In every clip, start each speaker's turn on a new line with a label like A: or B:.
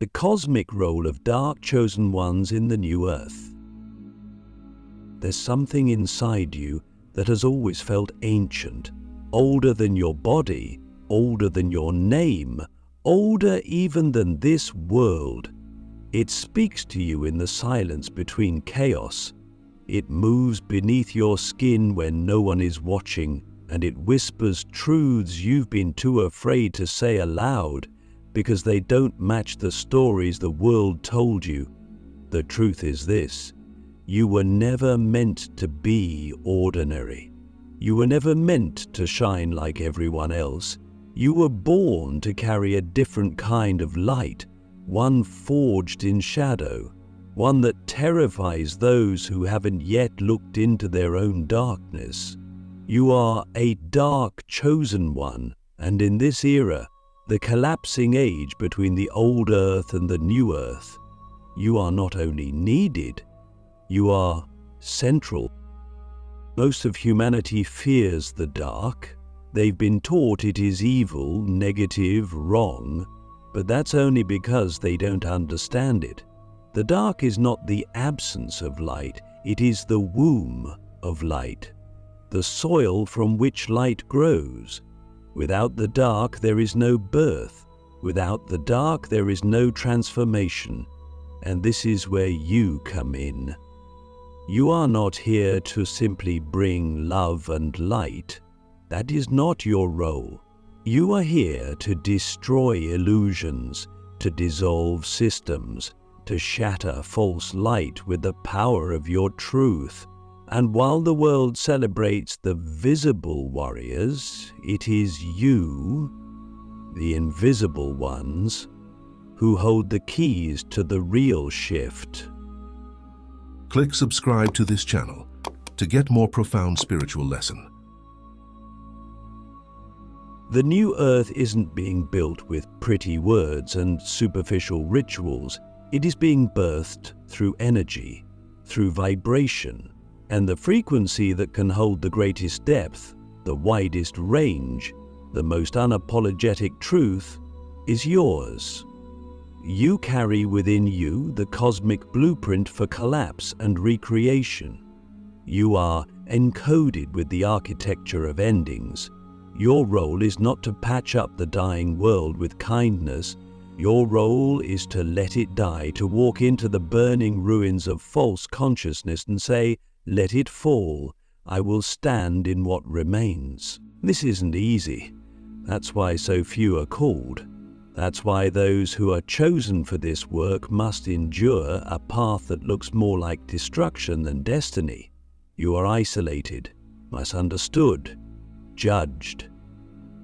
A: the cosmic role of dark chosen ones in the new earth. There's something inside you that has always felt ancient, older than your body, older than your name, older even than this world. It speaks to you in the silence between chaos. It moves beneath your skin when no one is watching, and it whispers truths you've been too afraid to say aloud because they don't match the stories the world told you. The truth is this: you were never meant to be ordinary. You were never meant to shine like everyone else. You were born to carry a different kind of light, one forged in shadow, one that terrifies those who haven't yet looked into their own darkness. You are a dark chosen one, and in this era, the collapsing age between the old earth and the new earth, you are not only needed, you are central. Most of humanity fears the dark. They've been taught it is evil, negative, wrong, but that's only because they don't understand it. The dark is not the absence of light, it is the womb of light, the soil from which light grows. Without the dark, there is no birth. Without the dark, there is no transformation. And this is where you come in. You are not here to simply bring love and light. That is not your role. You are here to destroy illusions, to dissolve systems, to shatter false light with the power of your truth. And while the world celebrates the visible warriors, it is you, the invisible ones, who hold the keys to the real shift.
B: Click subscribe to this channel to get more profound spiritual lesson.
A: The new earth isn't being built with pretty words and superficial rituals. It is being birthed through energy, through vibration, and the frequency that can hold the greatest depth, the widest range, the most unapologetic truth is yours. You carry within you the cosmic blueprint for collapse and recreation. You are encoded with the architecture of endings. Your role is not to patch up the dying world with kindness. Your role is to let it die, to walk into the burning ruins of false consciousness and say, "Let it fall. I will stand in what remains." This isn't easy. That's why so few are called. That's why those who are chosen for this work must endure a path that looks more like destruction than destiny. You are isolated, misunderstood, judged.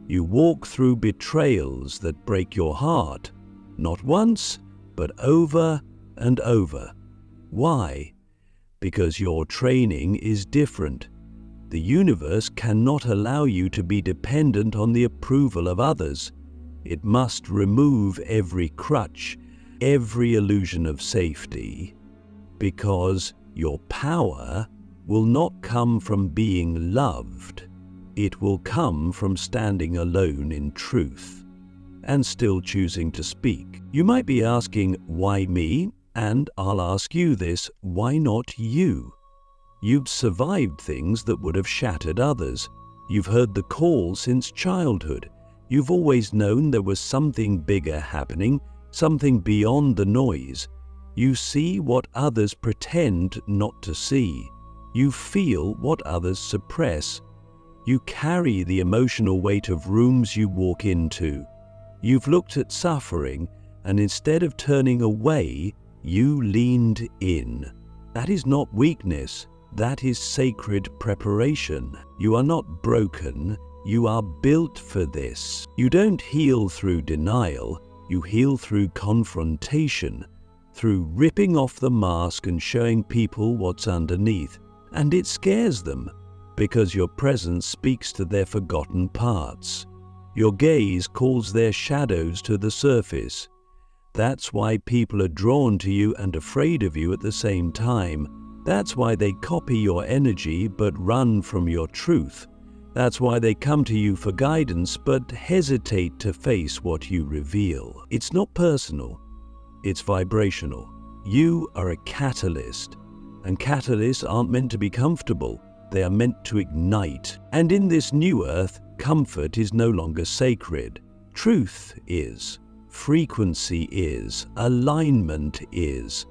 A: You walk through betrayals that break your heart, not once, but over and over. Why? Because your training is different. The universe cannot allow you to be dependent on the approval of others. It must remove every crutch, every illusion of safety, because your power will not come from being loved. It will come from standing alone in truth and still choosing to speak. You might be asking, why me? And I'll ask you this, why not you? You've survived things that would have shattered others. You've heard the call since childhood. You've always known there was something bigger happening, something beyond the noise. You see what others pretend not to see. You feel what others suppress. You carry the emotional weight of rooms you walk into. You've looked at suffering, and instead of turning away, you leaned in. That is not weakness. That is sacred preparation. You are not broken. You are built for this. You don't heal through denial. You heal through confrontation, through ripping off the mask and showing people what's underneath. And it scares them, because your presence speaks to their forgotten parts. Your gaze calls their shadows to the surface. That's why people are drawn to you and afraid of you at the same time. That's why they copy your energy but run from your truth. That's why they come to you for guidance but hesitate to face what you reveal. It's not personal. It's vibrational. You are a catalyst, and catalysts aren't meant to be comfortable. They are meant to ignite. And in this new earth, comfort is no longer sacred. Truth is. Frequency is. Alignment is.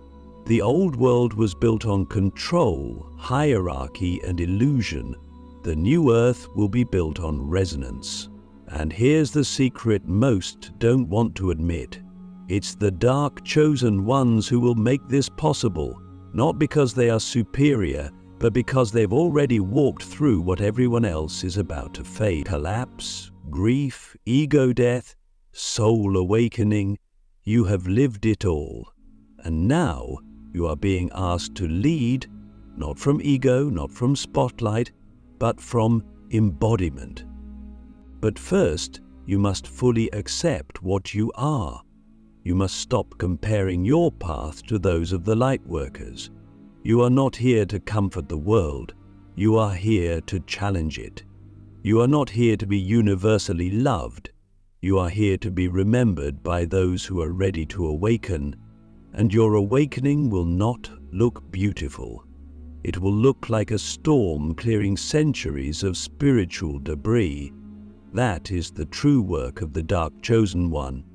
A: The old world was built on control, hierarchy, and illusion. The new earth will be built on resonance. And here's the secret most don't want to admit. It's the dark chosen ones who will make this possible, not because they are superior, but because they've already walked through what everyone else is about to face. Collapse, grief, ego death, soul awakening. You have lived it all. And now you are being asked to lead, not from ego, not from spotlight, but from embodiment. But first, you must fully accept what you are. You must stop comparing your path to those of the light workers. You are not here to comfort the world. You are here to challenge it. You are not here to be universally loved. You are here to be remembered by those who are ready to awaken. And your awakening will not look beautiful. It will look like a storm clearing centuries of spiritual debris. That is the true work of the Dark Chosen One.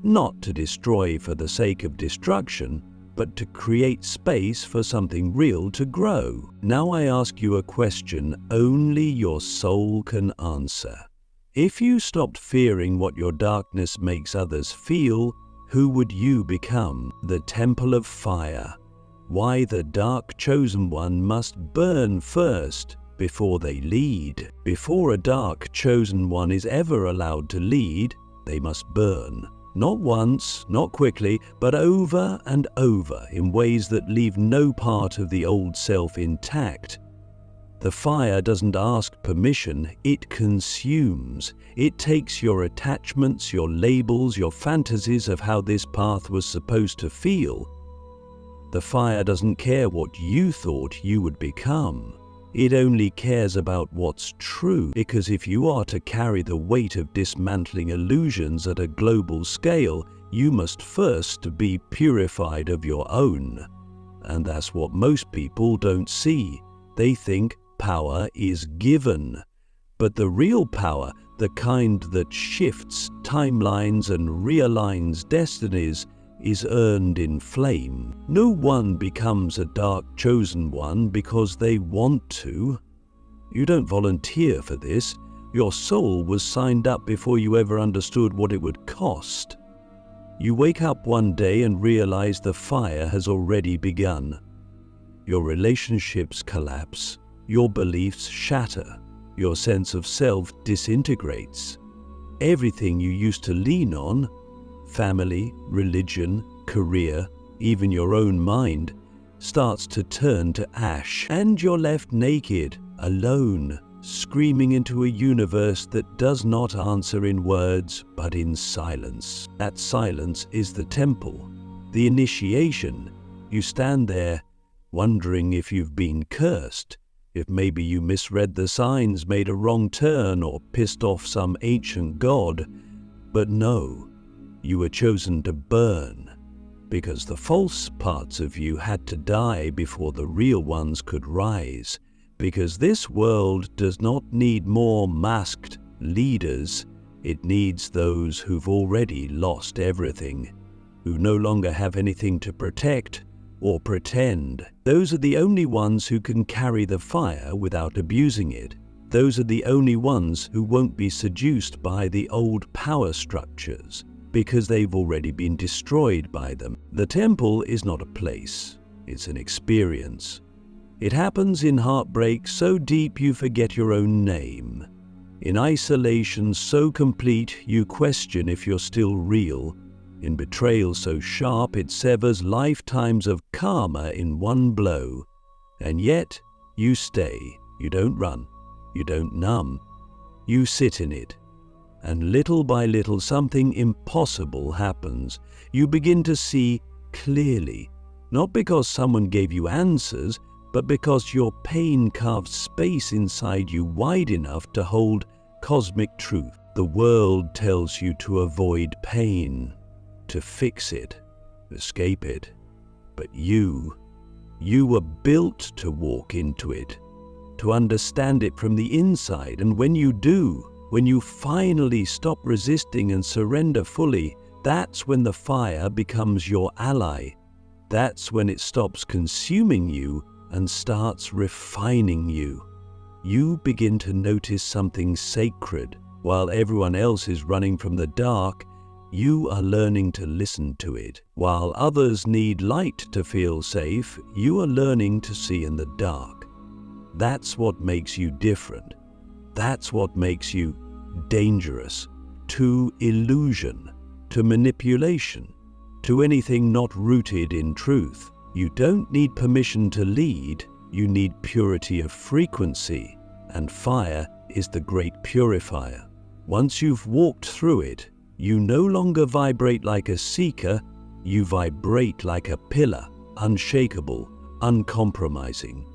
A: Not to destroy for the sake of destruction, but to create space for something real to grow. Now I ask you a question only your soul can answer. If you stopped fearing what your darkness makes others feel, who would you become? The Temple of Fire. Why the Dark Chosen One must burn first before they lead. Before a Dark Chosen One is ever allowed to lead, they must burn. Not once, not quickly, but over and over in ways that leave no part of the old self intact. The fire doesn't ask permission, it consumes. It takes your attachments, your labels, your fantasies of how this path was supposed to feel. The fire doesn't care what you thought you would become. It only cares about what's true, because if you are to carry the weight of dismantling illusions at a global scale, you must first be purified of your own. And that's what most people don't see. They think power is given. But the real power, the kind that shifts timelines and realigns destinies, is earned in flame. No one becomes a Dark Chosen One because they want to. You don't volunteer for this. Your soul was signed up before you ever understood what it would cost. You wake up one day and realize the fire has already begun. Your relationships collapse. Your beliefs shatter. Your sense of self disintegrates. Everything you used to lean on, family, religion, career, even your own mind, starts to turn to ash, and you're left naked, alone, screaming into a universe that does not answer in words, but in silence. That silence is the temple, the initiation. You stand there, wondering if you've been cursed, if maybe you misread the signs, made a wrong turn, or pissed off some ancient god. But no. You were chosen to burn, because the false parts of you had to die before the real ones could rise, because this world does not need more masked leaders, it needs those who've already lost everything, who no longer have anything to protect or pretend. Those are the only ones who can carry the fire without abusing it. Those are the only ones who won't be seduced by the old power structures, because they've already been destroyed by them. The temple is not a place, it's an experience. It happens in heartbreak so deep you forget your own name. In isolation so complete you question if you're still real. In betrayal so sharp it severs lifetimes of karma in one blow. And yet, you stay, you don't run, you don't numb, you sit in it. And little by little something impossible happens. You begin to see clearly, not because someone gave you answers, but because your pain carved space inside you wide enough to hold cosmic truth. The world tells you to avoid pain, to fix it, escape it. But you were built to walk into it, to understand it from the inside. And when you do, when you finally stop resisting and surrender fully, that's when the fire becomes your ally. That's when it stops consuming you and starts refining you. You begin to notice something sacred. While everyone else is running from the dark, you are learning to listen to it. While others need light to feel safe, you are learning to see in the dark. That's what makes you different. That's what makes you dangerous to illusion, to manipulation, to anything not rooted in truth. You don't need permission to lead, you need purity of frequency, and fire is the great purifier. Once you've walked through it, you no longer vibrate like a seeker, you vibrate like a pillar, unshakable, uncompromising.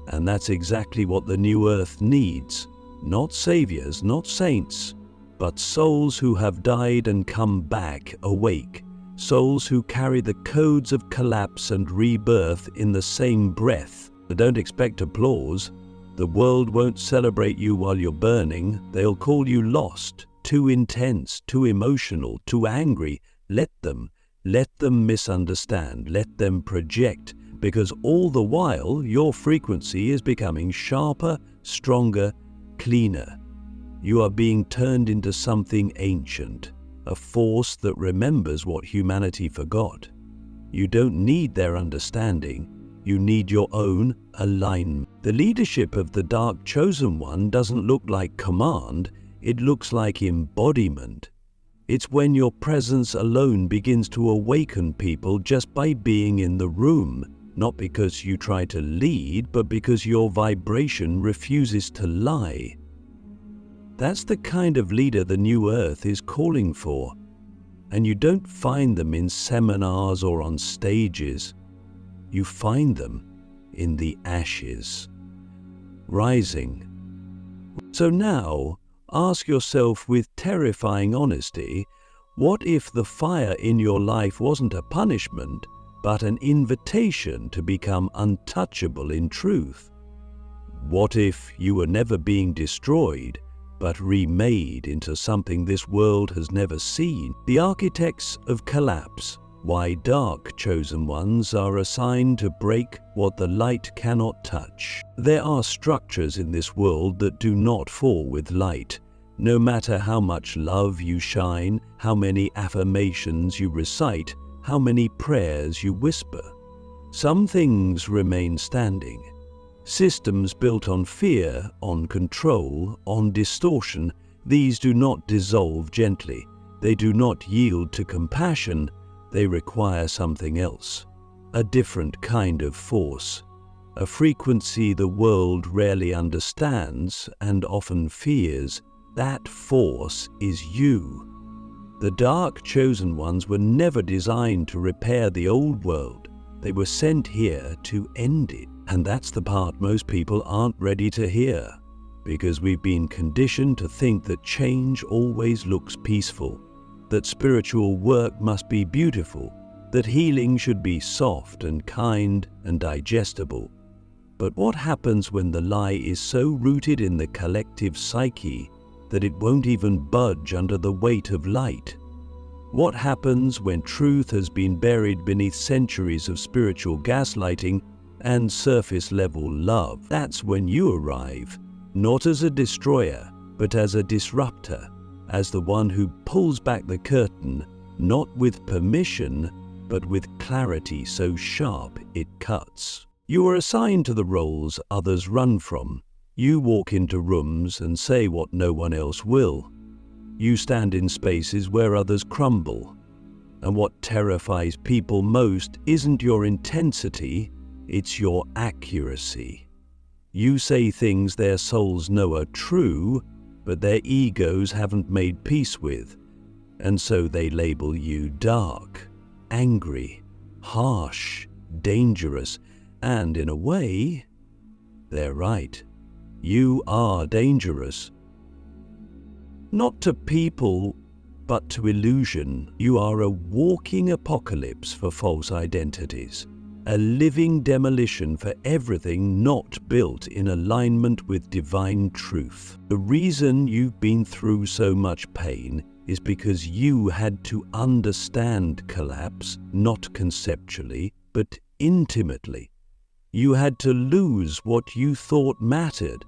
A: And that's exactly what the new earth needs. Not saviors, not saints, but souls who have died and come back awake. Souls who carry the codes of collapse and rebirth in the same breath. But don't expect applause. The world won't celebrate you while you're burning. They'll call you lost, too intense, too emotional, too angry. Let them misunderstand, let them project, because all the while your frequency is becoming sharper, stronger, cleaner. You are being turned into something ancient, a force that remembers what humanity forgot. You don't need their understanding, you need your own alignment. The leadership of the Dark Chosen One doesn't look like command, it looks like embodiment. It's when your presence alone begins to awaken people just by being in the room, not because you try to lead, but because your vibration refuses to lie. That's the kind of leader the new earth is calling for. And you don't find them in seminars or on stages. You find them in the ashes, rising. So now, ask yourself with terrifying honesty, what if the fire in your life wasn't a punishment, but an invitation to become untouchable in truth? What if you were never being destroyed, but remade into something this world has never seen? The architects of collapse, why dark chosen ones are assigned to break what the light cannot touch. There are structures in this world that do not fall with light. No matter how much love you shine, how many affirmations you recite, how many prayers you whisper, some things remain standing. Systems built on fear, on control, on distortion, these do not dissolve gently. They do not yield to compassion. They require something else, a different kind of force, a frequency the world rarely understands and often fears. That force is you. The Dark Chosen Ones were never designed to repair the old world. They were sent here to end it. And that's the part most people aren't ready to hear, because we've been conditioned to think that change always looks peaceful, that spiritual work must be beautiful, that healing should be soft and kind and digestible. But what happens when the lie is so rooted in the collective psyche that it won't even budge under the weight of light? What happens when truth has been buried beneath centuries of spiritual gaslighting and surface-level love? That's when you arrive, not as a destroyer, but as a disruptor, as the one who pulls back the curtain, not with permission, but with clarity so sharp it cuts. You are assigned to the roles others run from. You walk into rooms and say what no one else will. You stand in spaces where others crumble. And what terrifies people most isn't your intensity, it's your accuracy. You say things their souls know are true, but their egos haven't made peace with, and so they label you dark, angry, harsh, dangerous, and in a way, they're right. You are dangerous. Not to people, but to illusion, you are a walking apocalypse for false identities, a living demolition for everything not built in alignment with divine truth. The reason you've been through so much pain is because you had to understand collapse, not conceptually, but intimately. You had to lose what you thought mattered.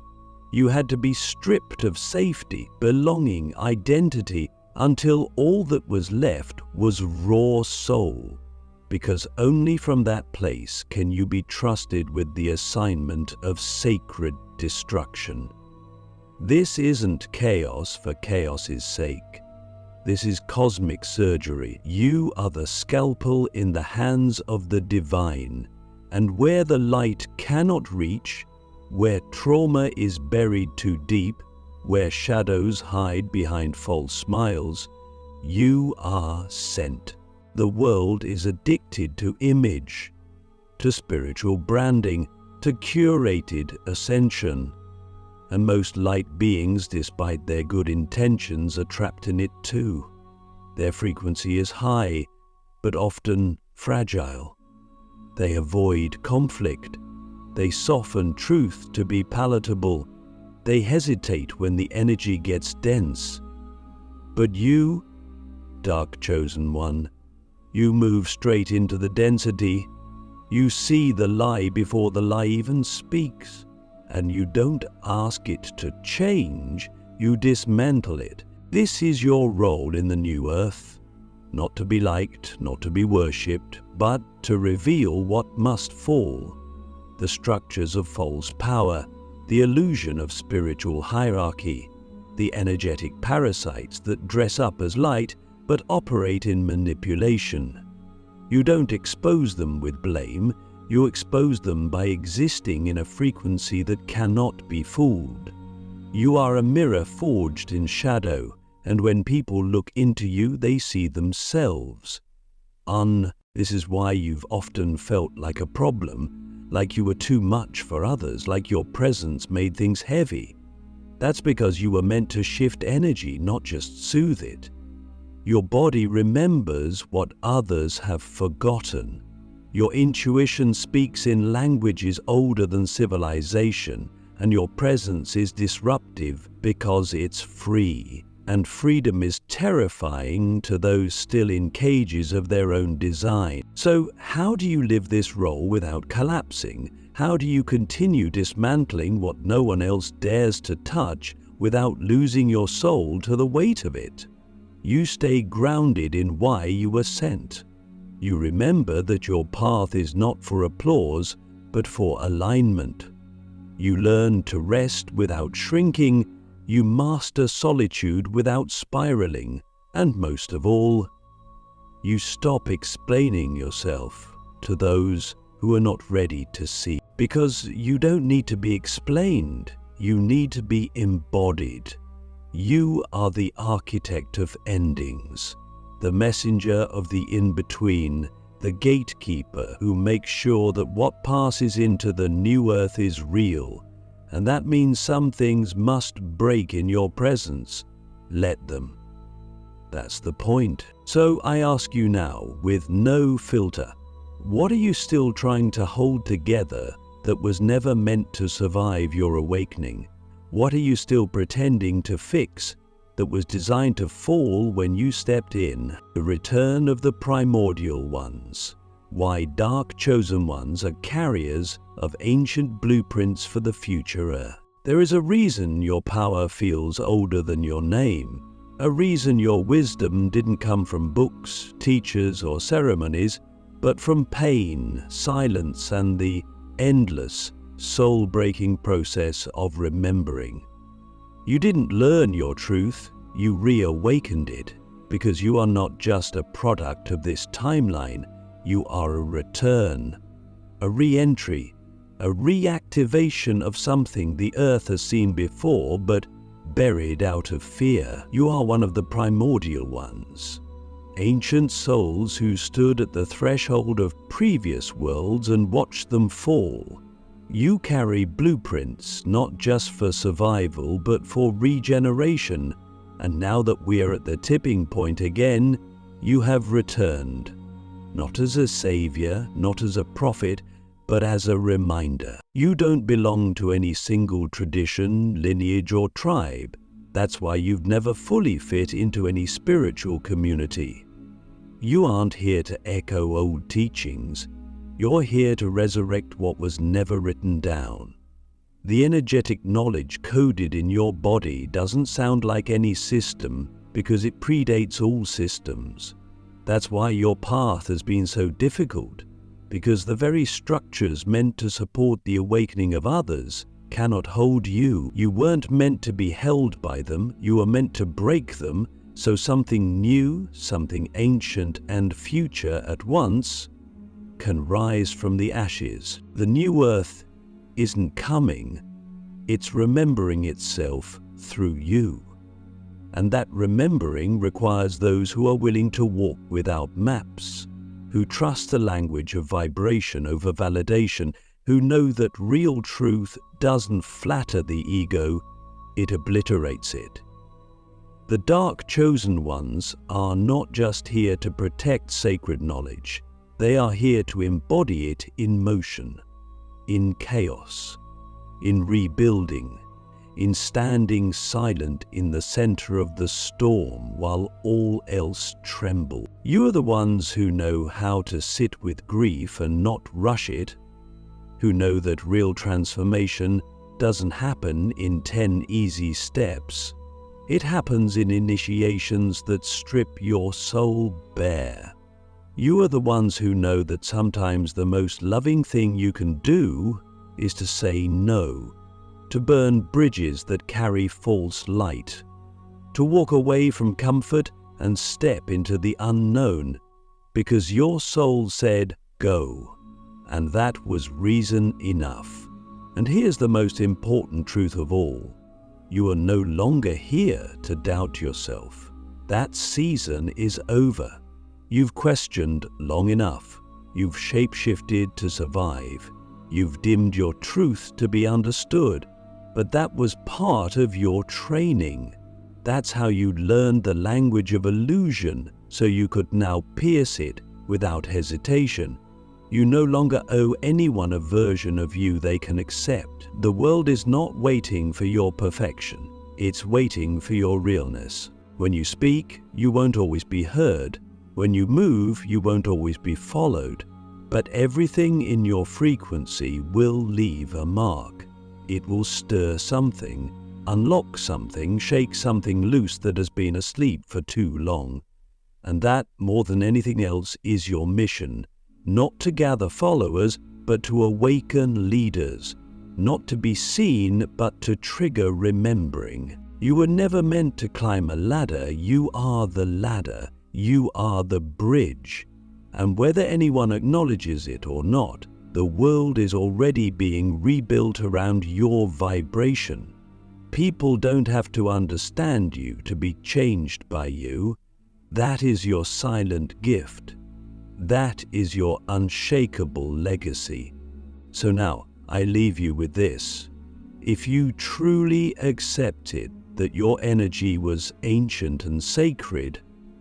A: You had to be stripped of safety, belonging, identity, until all that was left was raw soul. Because only from that place can you be trusted with the assignment of sacred destruction. This isn't chaos for chaos's sake. This is cosmic surgery. You are the scalpel in the hands of the divine, and where the light cannot reach, where trauma is buried too deep, where shadows hide behind false smiles, you are sent. The world is addicted to image, to spiritual branding, to curated ascension. And most light beings, despite their good intentions, are trapped in it too. Their frequency is high, but often fragile. They avoid conflict. They soften truth to be palatable. They hesitate when the energy gets dense. But you, dark chosen one, you move straight into the density. You see the lie before the lie even speaks. And you don't ask it to change, you dismantle it. This is your role in the new earth. Not to be liked, not to be worshipped, but to reveal what must fall. The structures of false power, the illusion of spiritual hierarchy, the energetic parasites that dress up as light but operate in manipulation. You don't expose them with blame. You expose them by existing in a frequency that cannot be fooled. You are a mirror forged in shadow, and when people look into you, they see themselves. This is why you've often felt like a problem, like you were too much for others, like your presence made things heavy. That's because you were meant to shift energy, not just soothe it. Your body remembers what others have forgotten. Your intuition speaks in languages older than civilization, and your presence is disruptive because it's free. And freedom is terrifying to those still in cages of their own design. So how do you live this role without collapsing? How do you continue dismantling what no one else dares to touch without losing your soul to the weight of it? You stay grounded in why you were sent. You remember that your path is not for applause, but for alignment. You learn to rest without shrinking. You master solitude without spiraling. And most of all, you stop explaining yourself to those who are not ready to see. Because you don't need to be explained. You need to be embodied. You are the architect of endings, the messenger of the in-between, the gatekeeper who makes sure that what passes into the new earth is real. And that means some things must break in your presence. Let them. That's the point. So I ask you now, with no filter, what are you still trying to hold together that was never meant to survive your awakening? What are you still pretending to fix that was designed to fall when you stepped in? The return of the primordial ones. Why dark chosen ones are carriers of ancient blueprints for the future Earth. There is a reason your power feels older than your name. A reason your wisdom didn't come from books, teachers, or ceremonies, but from pain, silence, and the endless, soul-breaking process of remembering. You didn't learn your truth, you reawakened it, because you are not just a product of this timeline, you are a return, a re-entry, a reactivation of something the earth has seen before but buried out of fear. You are one of the primordial ones, ancient souls who stood at the threshold of previous worlds and watched them fall. You carry blueprints not just for survival but for regeneration, And now that we are at the tipping point again, you have returned, not as a savior, not as a prophet, but as a reminder. You don't belong to any single tradition, lineage, or tribe. That's why you've never fully fit into any spiritual community. You aren't here to echo old teachings. You're here to resurrect what was never written down. The energetic knowledge coded in your body doesn't sound like any system because it predates all systems. That's why your path has been so difficult, because the very structures meant to support the awakening of others cannot hold you. You weren't meant to be held by them, you were meant to break them, so something new, something ancient and future at once can rise from the ashes. The new earth isn't coming, it's remembering itself through you. And that remembering requires those who are willing to walk without maps, who trust the language of vibration over validation, who know that real truth doesn't flatter the ego, it obliterates it. The dark chosen ones are not just here to protect sacred knowledge, they are here to embody it in motion, in chaos, in rebuilding, in standing silent in the center of the storm while all else trembles. You are the ones who know how to sit with grief and not rush it, who know that real transformation doesn't happen in 10 easy steps. It happens in initiations that strip your soul bare. You are the ones who know that sometimes the most loving thing you can do is to say no, to burn bridges that carry false light, to walk away from comfort and step into the unknown, because your soul said go, and that was reason enough. And here's the most important truth of all. You are no longer here to doubt yourself. That season is over. You've questioned long enough. You've shape-shifted to survive. You've dimmed your truth to be understood. But that was part of your training. That's how you learned the language of illusion, so you could now pierce it without hesitation. You no longer owe anyone a version of you they can accept. The world is not waiting for your perfection. It's waiting for your realness. When you speak, you won't always be heard. When you move, you won't always be followed. But everything in your frequency will leave a mark. It will stir something, unlock something, shake something loose that has been asleep for too long. And that, more than anything else, is your mission. Not to gather followers, but to awaken leaders. Not to be seen, but to trigger remembering. You were never meant to climb a ladder. You are the ladder. You are the bridge. And whether anyone acknowledges it or not, the world is already being rebuilt around your vibration. People don't have to understand you to be changed by you. That is your silent gift. That is your unshakable legacy. So now, I leave you with this. If you truly accepted that your energy was ancient and sacred,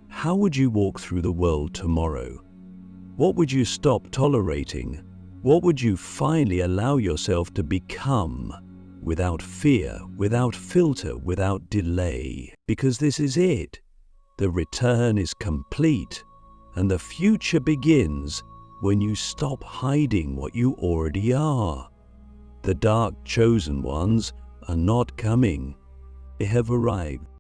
A: how would you walk through the world tomorrow? What would you stop tolerating? What would you finally allow yourself to become without fear, without filter, without delay? Because this is it. The return is complete, and the future begins when you stop hiding what you already are. The dark chosen ones are not coming. They have arrived.